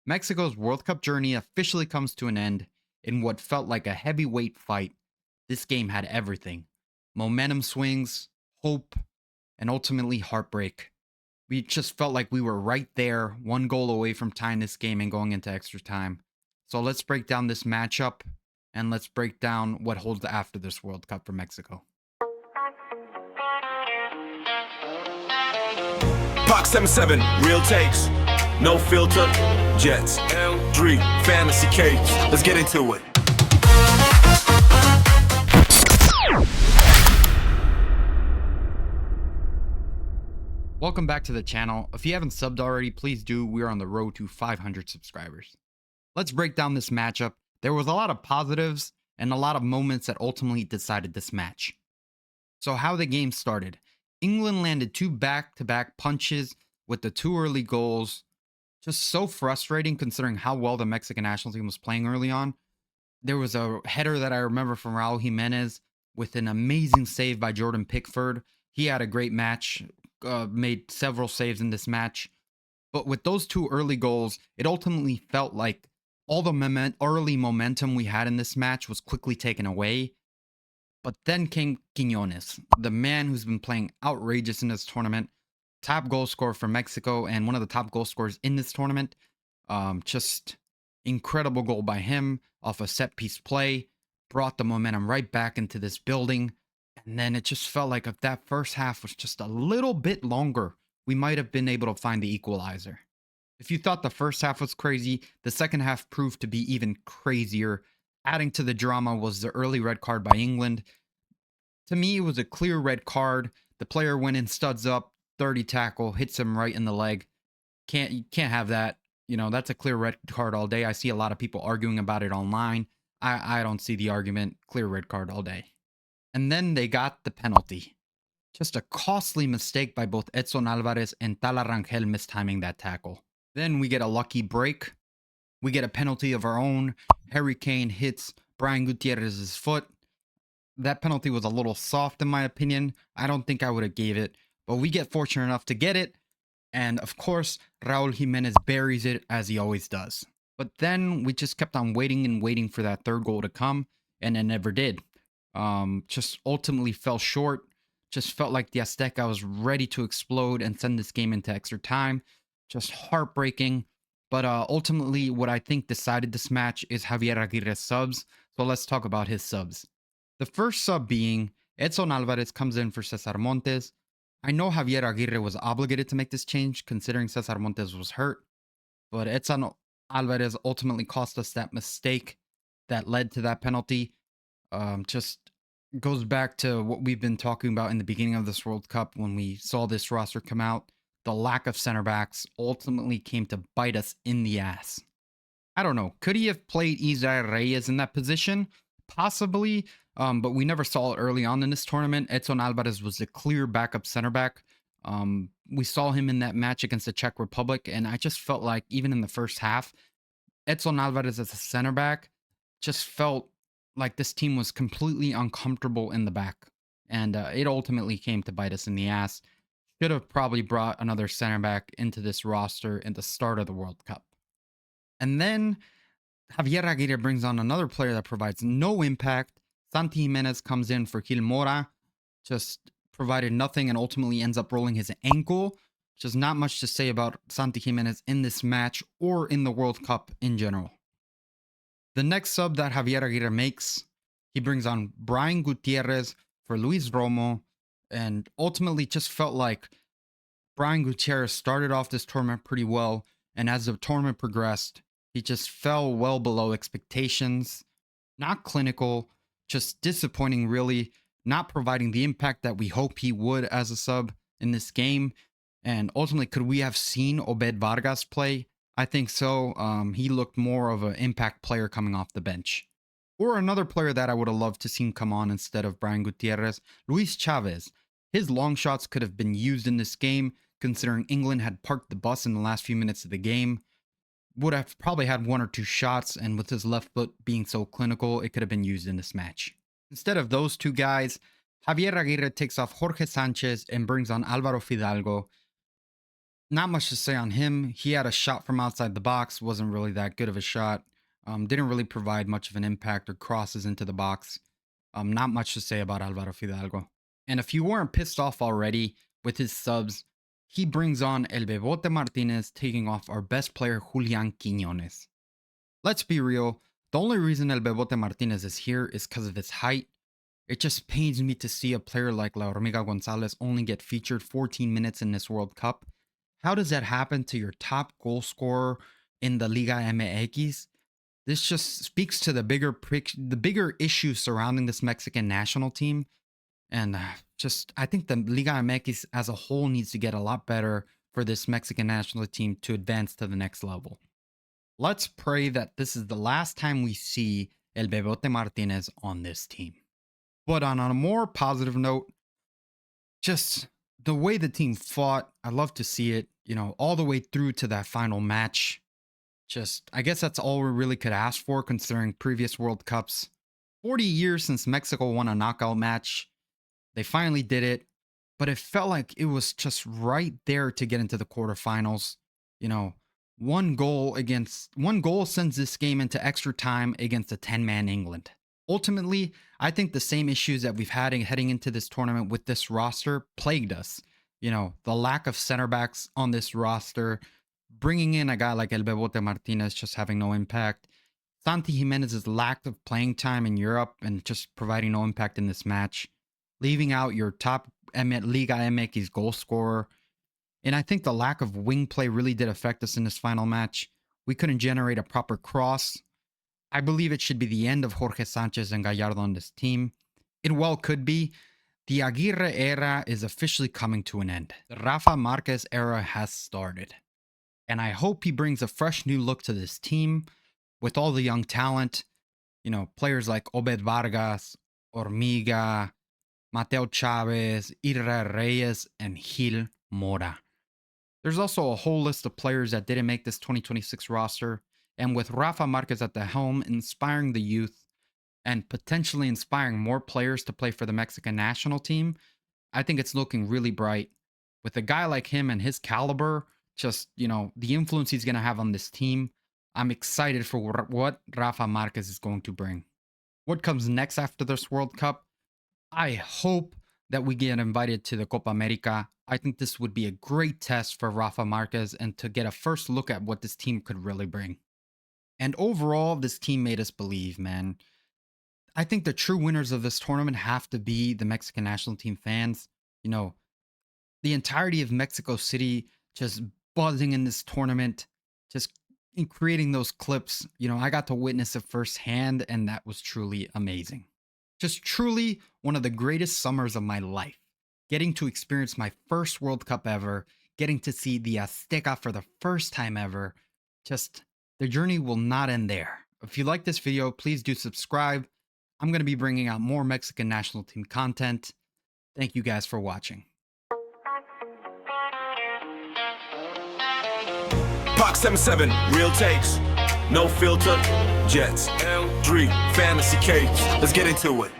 Mexico's World Cup journey officially comes to an end in what felt like a heavyweight fight. This game had everything: momentum swings, hope, and ultimately heartbreak. We just felt like we were right there, one goal away from tying this game and going into extra time. So let's break down this matchup and let's break down what holds after this World Cup for Mexico. Park 77, real takes, no filter, Jets, L3, fantasy cakes. Let's get into it. Welcome back to the channel. If you haven't subbed already, please do. We're on the road to 500 subscribers. Let's break down this matchup. There was a lot of positives and a lot of moments that ultimately decided this match. So how the game started. England landed two back-to-back punches with the two early goals. Just so frustrating considering how well the Mexican national team was playing early on. There was a header that I remember from Raúl Jiménez with an amazing save by Jordan Pickford. He had a great match, made several saves in this match. But with those two early goals, it ultimately felt like all the early momentum we had in this match was quickly taken away. But then came Quiñones, the man who's been playing outrageous in this tournament, top goal scorer for Mexico and one of the top goal scorers in this tournament. Just incredible goal by him off a set piece play, brought the momentum right back into this building. And then it just felt like if that first half was just a little bit longer, we might have been able to find the equalizer. If you thought the first half was crazy, the second half proved to be even crazier. Adding to the drama was the early red card by England. To me, it was a clear red card. The player went in studs up, 30 tackle, hits him right in the leg. You can't have that. You know, that's a clear red card all day. I see a lot of people arguing about it online. I don't see the argument. Clear red card all day. And then they got the penalty. Just a costly mistake by both Edson Alvarez and Tala Rangel mistiming that tackle. Then we get a lucky break. We get a penalty of our own. Harry Kane hits Brian Gutierrez's foot. That penalty was a little soft in my opinion. I don't think I would have gave it, but we get fortunate enough to get it. And of course, Raúl Jiménez buries it as he always does. But then we just kept on waiting and waiting for that third goal to come, and it never did. Just ultimately fell short. Just felt like the Azteca was ready to explode and send this game into extra time. Just heartbreaking. But ultimately, what I think decided this match is Javier Aguirre's subs. So let's talk about his subs. The first sub being Edson Alvarez comes in for Cesar Montes. I know Javier Aguirre was obligated to make this change considering Cesar Montes was hurt, but Edson Alvarez ultimately cost us that mistake that led to that penalty. Just goes back to what we've been talking about in the beginning of this World Cup when we saw this roster come out. The lack of center backs ultimately came to bite us in the ass. I don't know. Could he have played Israel Reyes in that position? Possibly, but we never saw it early on in this tournament. Edson Alvarez was the clear backup center back. We saw him in that match against the Czech Republic, and I just felt like even in the first half, Edson Alvarez as a center back just felt like this team was completely uncomfortable in the back, and it ultimately came to bite us in the ass. Should have probably brought another center back into this roster at the start of the World Cup. And then Javier Aguirre brings on another player that provides no impact. Santi Jimenez comes in for Gil Mora, just provided nothing and ultimately ends up rolling his ankle. Just not much to say about Santi Jimenez in this match or in the World Cup in general. The next sub that Javier Aguirre makes, he brings on Brian Gutierrez for Luis Romo, and ultimately just felt like Brian Gutierrez started off this tournament pretty well, and as the tournament progressed, he just fell well below expectations. Not clinical, just disappointing really, not providing the impact that we hope he would as a sub in this game. And ultimately, could we have seen Obed Vargas play? I think so. He looked more of an impact player coming off the bench. Or another player that I would have loved to see come on instead of Brian Gutierrez, Luis Chavez. His long shots could have been used in this game, considering England had parked the bus in the last few minutes of the game. Would have probably had one or two shots, and with his left foot being so clinical, it could have been used in this match. Instead of those two guys, Javier Aguirre takes off Jorge Sanchez and brings on Alvaro Fidalgo. Not much to say on him. He had a shot from outside the box, wasn't really that good of a shot. Didn't really provide much of an impact or crosses into the box. Not much to say about Alvaro Fidalgo. And if you weren't pissed off already with his subs, he brings on El Bebote Martinez, taking off our best player, Julian Quiñones. Let's be real, the only reason El Bebote Martinez is here is because of his height. It just pains me to see a player like La Hormiga Gonzalez only get featured 14 minutes in this World Cup. How does that happen to your top goal scorer in the Liga MX? This just speaks to the bigger issues surrounding this Mexican national team. And I think the Liga MX as a whole needs to get a lot better for this Mexican national team to advance to the next level. Let's pray that this is the last time we see El Bebote Martinez on this team. But on a more positive note, just the way the team fought, I love to see it, all the way through to that final match. I guess that's all we really could ask for considering previous World Cups. 40 years since Mexico won a knockout match. They finally did it, but it felt like it was just right there to get into the quarterfinals. One goal sends this game into extra time against a 10-man England. Ultimately, I think the same issues that we've had heading into this tournament with this roster plagued us. The lack of center backs on this roster, bringing in a guy like El Bebote Martinez just having no impact. Santi Jimenez's lack of playing time in Europe and just providing no impact in this match. Leaving out your top Liga MX goal scorer. And I think the lack of wing play really did affect us in this final match. We couldn't generate a proper cross. I believe it should be the end of Jorge Sanchez and Gallardo on this team. It well could be. The Aguirre era is officially coming to an end. The Rafa Marquez era has started. And I hope he brings a fresh new look to this team with all the young talent. Players like Obed Vargas, Hormiga, Mateo Chavez, Ira Reyes, and Gil Mora. There's also a whole list of players that didn't make this 2026 roster. And with Rafa Marquez at the helm, inspiring the youth and potentially inspiring more players to play for the Mexican national team, I think it's looking really bright. With a guy like him and his caliber, the influence he's going to have on this team, I'm excited for what Rafa Marquez is going to bring. What comes next after this World Cup? I hope that we get invited to the Copa America. I think this would be a great test for Rafa Marquez and to get a first look at what this team could really bring. And overall, this team made us believe, man. I think the true winners of this tournament have to be the Mexican national team fans. The entirety of Mexico City just buzzing in this tournament, just in creating those clips. I got to witness it firsthand, and that was truly amazing. Just truly one of the greatest summers of my life. Getting to experience my first World Cup ever, getting to see the Azteca for the first time ever. The journey will not end there. If you like this video, please do subscribe. I'm going to be bringing out more Mexican national team content. Thank you guys for watching. Box 77, real takes, no filter, Jets, L3, fantasy capes. Let's get into it.